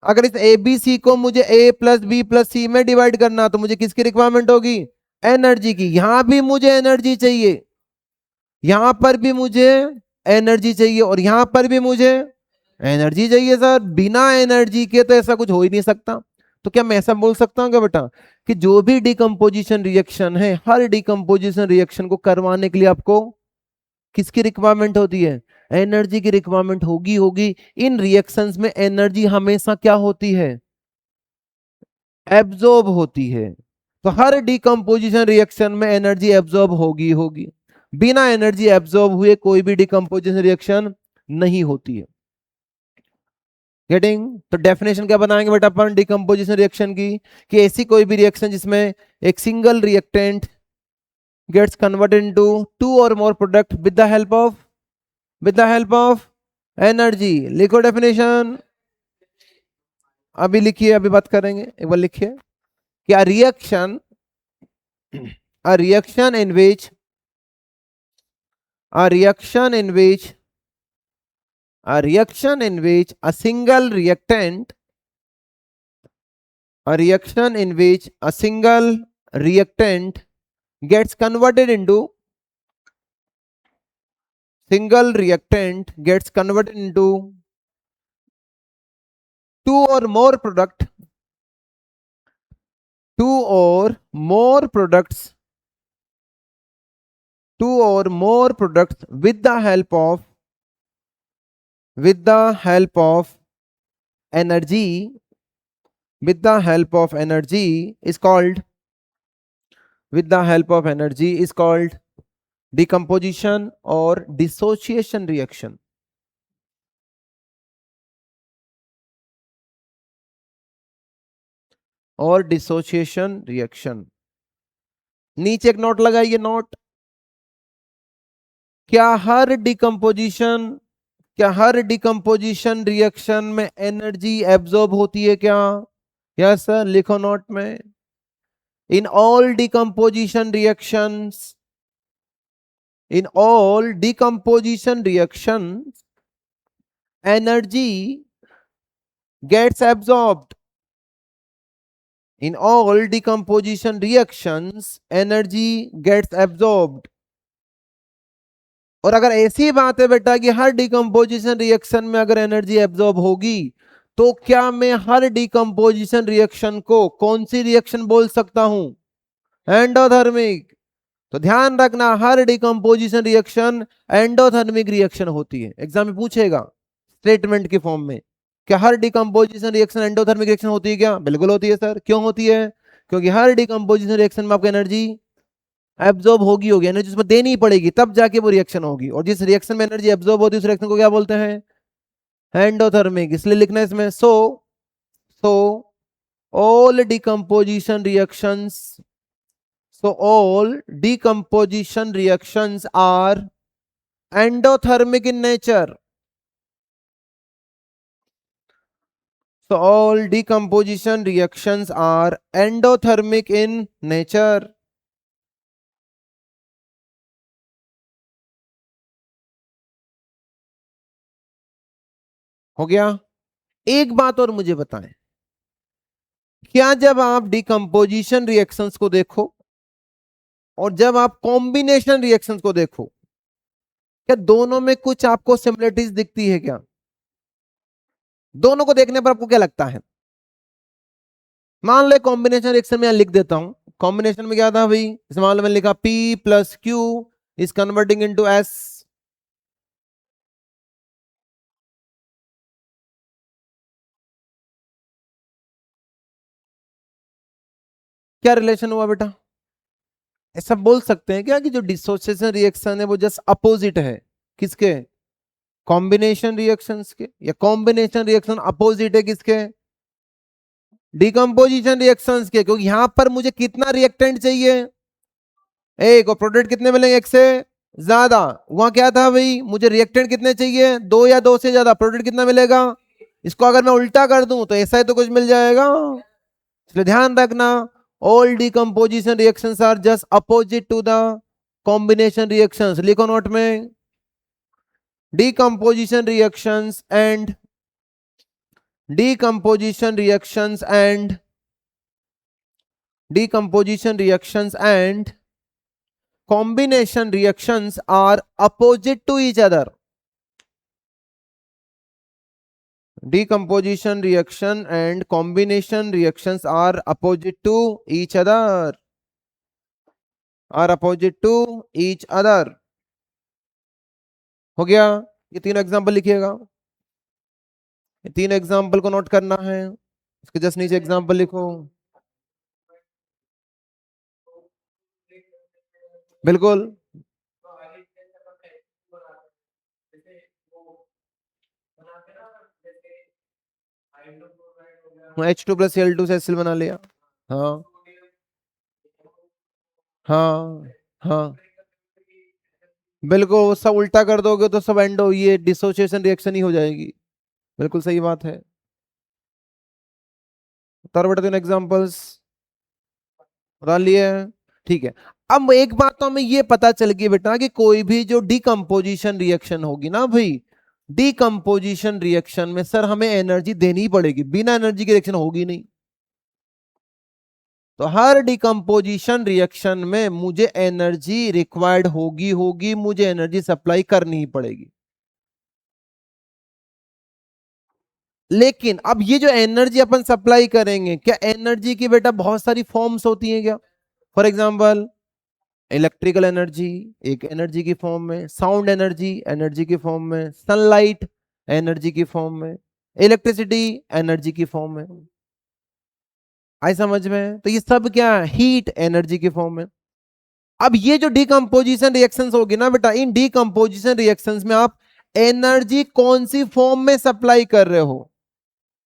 अगर इस ए बी सी को मुझे ए प्लस बी प्लस सी में डिवाइड करना तो मुझे किसकी रिक्वायरमेंट होगी? एनर्जी की। यहां भी मुझे एनर्जी चाहिए, यहां पर भी मुझे एनर्जी चाहिए, और यहां पर भी मुझे एनर्जी चाहिए सर। बिना एनर्जी के तो ऐसा कुछ हो ही नहीं सकता। तो क्या मैं ऐसा बोल सकता हूँ क्या बेटा कि जो भी डिकम्पोजिशन रिएक्शन है, हर डिकम्पोजिशन रिएक्शन को करवाने के लिए आपको किसकी रिक्वायरमेंट होती है? एनर्जी की रिक्वायरमेंट होगी होगी। इन रिएक्शंस में एनर्जी हमेशा क्या होती है? एब्जॉर्ब होती है। तो हर डिकम्पोजिशन रिएक्शन में एनर्जी एब्जॉर्ब होगी होगी। बिना एनर्जी एब्जॉर्ब हुए कोई भी डिकम्पोजिशन रिएक्शन नहीं होती है। गेटिंग? तो डेफिनेशन क्या बनाएंगे बेटा अपन डिकम्पोजिशन रिएक्शन की? कि ऐसी कोई भी रिएक्शन जिसमें एक single reactant gets converted into two or more product with the help of energy. लिखो डेफिनेशन। अभी लिखिए, अभी बात करेंगे, एक बार लिखिए। क्या reaction, a reaction in which a reaction in which a reaction in which a single reactant a reaction in which a single reactant gets converted into single reactant gets converted into two or more product two or more products two or more products with the help of energy with the help of energy is called with the help of energy is called decomposition or dissociation reaction. और dissociation reaction. नीचे एक note लगाइए, note. क्या हर decomposition reaction में energy absorb होती है क्या? यस सर, लिखो नोट में। In all decomposition reactions energy gets absorbed. In all decomposition reactions, energy gets absorbed. और अगर ऐसी बात है बेटा कि हर डिकम्पोजिशन रिएक्शन में अगर एनर्जी एब्जॉर्ब होगी तो क्या मैं हर डिकम्पोजिशन रिएक्शन को कौन सी रिएक्शन बोल सकता हूं? एंडोथर्मिक। तो ध्यान रखना, हर डिकम्पोजिशन रिएक्शन एंडोथर्मिक रिएक्शन होती है। एग्जाम में पूछेगा स्टेटमेंट के फॉर्म में, क्या हर डिकम्पोजिशन रिएक्शन एंडोथर्मिक रिएक्शन होती है क्या? बिल्कुल होती है सर। क्यों होती है? क्योंकि हर डिकम्पोजिशन रिएक्शन में आपको एनर्जी एब्जॉर्ब होगी एनर्जी उसमें देनी ही पड़ेगी, तब जाके वो रिएक्शन होगी। और जिस रिएक्शन में एनर्जी एब्जॉर्ब होती है उस रिएक्शन को क्या बोलते हैं? एंडोथर्मिक। इसलिए लिखना है इसमें so all decomposition reactions all decomposition reactions are endothermic in nature. So all decomposition reactions are endothermic in nature. हो गया? एक बात और मुझे बताएं, क्या जब आप डिकम्पोजिशन रिएक्शंस को देखो और जब आप कॉम्बिनेशन रिएक्शंस को देखो, क्या दोनों में कुछ आपको सिमिलरिटीज दिखती है क्या? दोनों को देखने पर आपको क्या लगता है? मान लो कॉम्बिनेशन रिएक्शन में यहां लिख देता हूं, कॉम्बिनेशन में क्या था भाई, इस मामले में लिखा P plus Q is converting into S। क्या रिलेशन हुआ बेटा? ऐसा बोल सकते हैं क्या कि जो डिसोसिएशन रिएक्शन है वो जस्ट अपोजिट है किसके? कॉम्बिनेशन रिएक्शंस के। या कॉम्बिनेशन रिएक्शन अपोजिट है किसके? डिकम्पोजिशन रिएक्शंस के। क्योंकि यहां पर मुझे कितना रिएक्टेंट चाहिए? एक। और प्रोडक्ट कितने मिलेंगे? एक से ज्यादा। वहां क्या था भाई, मुझे रिएक्टेंट कितने चाहिए? दो या दो से ज्यादा। प्रोडक्ट कितना मिलेगा? इसको अगर मैं उल्टा कर दूं तो ऐसा ही तो कुछ मिल जाएगा। इसलिए ध्यान रखना, all decomposition reactions are just opposite to the combination reactions. लिखो नोट में, decomposition reactions and decomposition reactions and decomposition reactions and combination reactions are opposite to each other. Decomposition reaction and combination reactions are opposite to each other, are opposite to each other. हो गया? ये तीनों example लिखिएगा, ये तीन example को note करना है। इसके जस्ट नीचे एग्जाम्पल लिखो। बिल्कुल। H2 प्लस Cl2 से HCl बना लिया। हाँ हाँ हाँ, बिल्कुल। वो सब उल्टा कर दोगे तो सब एंडो, ये डिसोसिएशन रिएक्शन ही हो जाएगी। बिल्कुल सही बात है। उतार बेटा तीन एग्जांपल्स बता लिए। ठीक है। अब एक बात तो हमें ये पता चल गई बेटा कि कोई भी जो डिकम्पोजिशन रिएक्शन होगी ना भाई, डिकम्पोजिशन रिएक्शन में सर हमें एनर्जी देनी ही पड़ेगी, बिना एनर्जी की रिएक्शन होगी नहीं। तो हर डिकम्पोजिशन रिएक्शन में मुझे एनर्जी रिक्वायर्ड होगी होगी मुझे एनर्जी सप्लाई करनी ही पड़ेगी। लेकिन अब ये जो एनर्जी अपन सप्लाई करेंगे, क्या एनर्जी की बेटा बहुत सारी फॉर्म्स होती हैं क्या? फॉर एग्जांपल, इलेक्ट्रिकल एनर्जी एक एनर्जी की फॉर्म में, साउंड एनर्जी एनर्जी की फॉर्म में, सनलाइट एनर्जी की फॉर्म में, इलेक्ट्रिसिटी एनर्जी की फॉर्म में। आई समझ में? तो ये सब क्या, हीट एनर्जी की फॉर्म में। अब ये जो डिकम्पोजिशन रिएक्शंस होगी ना बेटा, इन डिकम्पोजिशन रिएक्शंस में आप एनर्जी कौन सी फॉर्म में सप्लाई कर रहे हो,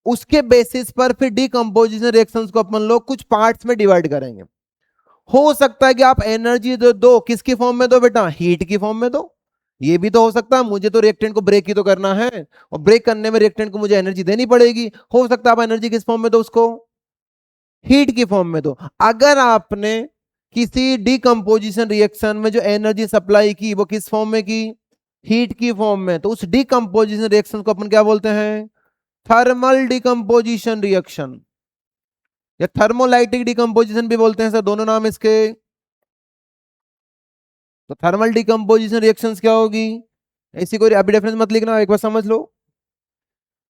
उसके बेसिस पर फिर डिकम्पोजिशन रिएक्शंस को अपन लोग कुछ पार्ट्स में डिवाइड करेंगे। हो सकता है कि आप एनर्जी दो किसकी फॉर्म में दो बेटा? हीट की फॉर्म में दो। ये भी तो हो सकता है, मुझे तो रिएक्टेंट को ब्रेक ही तो करना है, और ब्रेक करने में रिएक्टेंट को मुझे एनर्जी देनी पड़ेगी। हो सकता है आप एनर्जी किस फॉर्म में दो उसको? हीट की फॉर्म में दो। अगर आपने किसी डिकम्पोजिशन रिएक्शन में जो एनर्जी सप्लाई की वो किस फॉर्म में की? हीट की फॉर्म में। तो उस डिकम्पोजिशन रिएक्शन को अपन क्या बोलते हैं? थर्मल डिकम्पोजिशन रिएक्शन, या थर्मोलाइटिक डिकम्पोजिशन भी बोलते हैं सर, दोनों नाम इसके। तो थर्मल डिकम्पोजिशन रिएक्शंस क्या होगी? ऐसी कोई अभी डिफरेंस मत लिखना, एक बार समझ लो।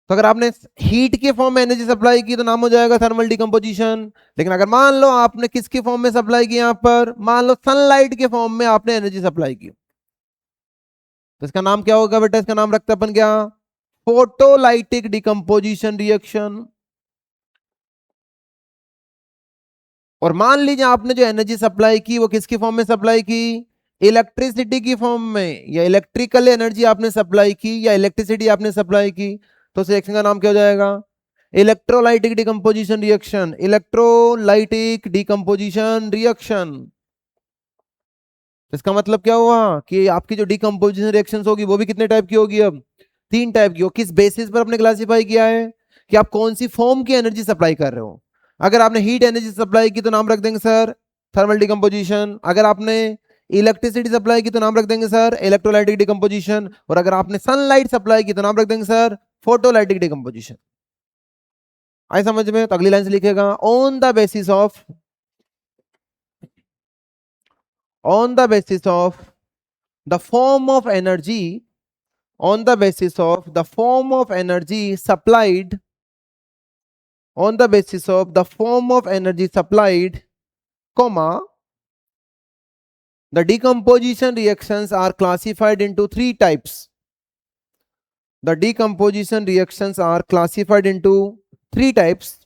तो अगर आपने हीट के फॉर्म में एनर्जी सप्लाई की तो नाम हो जाएगा थर्मल डिकम्पोजिशन। लेकिन अगर मान लो आपने किसके फॉर्म में सप्लाई की, यहां पर मान लो सनलाइट के फॉर्म में आपने एनर्जी सप्लाई की, तो इसका नाम क्या होगा बेटा? इसका नाम रखते अपन क्या? Photolytic decomposition reaction. और मान लीजिए आपने जो एनर्जी सप्लाई की वो किसकी फॉर्म में सप्लाई की? इलेक्ट्रिसिटी की फॉर्म में, या इलेक्ट्रिकल एनर्जी आपने सप्लाई की, या इलेक्ट्रिसिटी आपने सप्लाई की। तो उस रिएक्शन का नाम क्या हो जाएगा? Electrolytic decomposition reaction. Electrolytic decomposition reaction. इसका मतलब क्या हुआ कि आपकी जो डिकम्पोजिशन रिएक्शंस होगी वो भी कितने टाइप की होगी? अब तीन टाइप की हो। किस बेसिस पर आपने क्लासिफाई किया है कि आप कौन सी फॉर्म की एनर्जी सप्लाई कर रहे हो? अगर आपने हीट एनर्जी सप्लाई की तो नाम रख देंगे सर थर्मल डिकम्पोजिशन। अगर आपने इलेक्ट्रिसिटी सप्लाई की तो नाम रख देंगे सर इलेक्ट्रोलाइटिक डिकम्पोजिशन। और अगर आपने सनलाइट सप्लाई की तो नाम रख देंगे सर फोटोलाइटिक डिकम्पोजिशन। आई समझ में? तो अगली लाइन से लिखेगा, on the basis of on the basis of the form of energy, on the basis of the form of energy supplied, on the basis of the form of energy supplied, comma, the decomposition reactions are classified into three types. The decomposition reactions are classified into three types.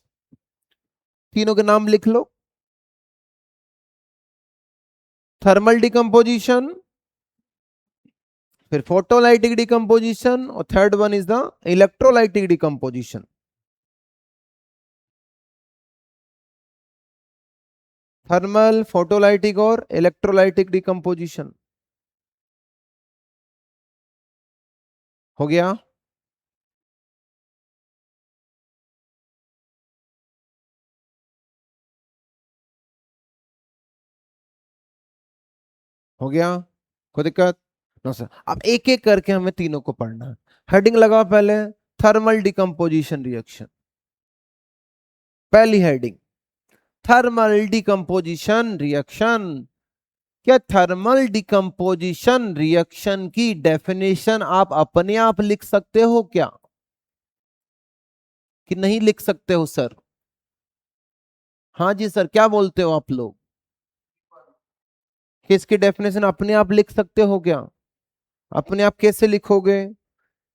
तीनों के नाम लिख लो. Thermal decomposition, फिर photolytic decomposition और third one is the electrolytic decomposition. Thermal, photolytic और electrolytic decomposition. हो गया. हो गया. कोई दिक्कत? No sir. अब एक एक करके हमें तीनों को पढ़ना है. हेडिंग लगाओ पहले. Thermal decomposition reaction. पहली हेडिंग थर्मल डिकम्पोजिशन रिएक्शन. क्या थर्मल डिकम्पोजिशन रिएक्शन की डेफिनेशन आप अपने आप लिख सकते हो क्या, कि नहीं लिख सकते हो सर? हाँ जी सर, क्या बोलते हो आप लोग कि इसकी डेफिनेशन अपने आप लिख सकते हो क्या? अपने आप कैसे लिखोगे?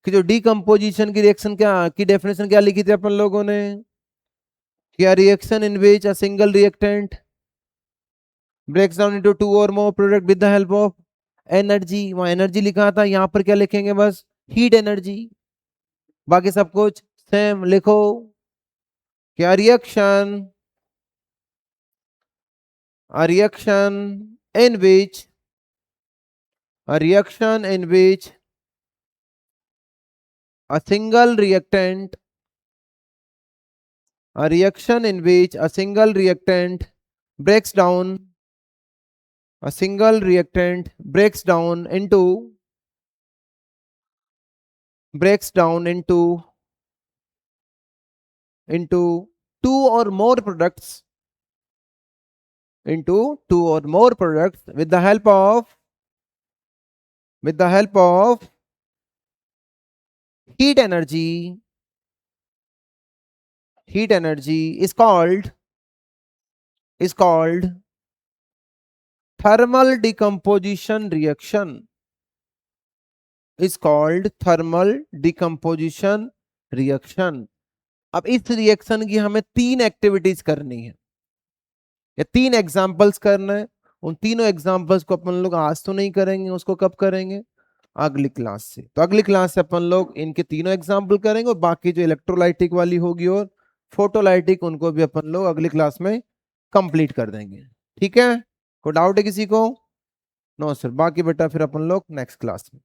कि जो डिकम्पोजिशन की रिएक्शन क्या की डेफिनेशन क्या लिखी थी अपन लोगों ने? क्या reaction in which a single reactant breaks down into two or more product with the help of energy. वहां एनर्जी लिखा था, यहां पर क्या लिखेंगे? बस हीट एनर्जी. बाकी सब कुछ सेम लिखो. क्या reaction, a reaction in which a reaction in which a single reactant, a reaction in which a single reactant breaks down, a single reactant breaks down into two or more products, into two or more products with the help of heat energy. Heat energy is called thermal decomposition reaction. Is called thermal decomposition reaction. अब इस reaction की हमें तीन activities करनी है, या तीन examples करना है. उन तीनों एग्जांपल्स को अपन लोग आज तो नहीं करेंगे, उसको कब करेंगे? अगली क्लास से. तो अगली क्लास से अपन लोग इनके तीनों एग्जांपल करेंगे, और बाकी जो इलेक्ट्रोलाइटिक वाली होगी और फोटोलाइटिक, उनको भी अपन लोग अगली क्लास में कंप्लीट कर देंगे. ठीक है? कोई डाउट है किसी को? No sir. बाकी बेटा फिर अपन लोग नेक्स्ट क्लास में.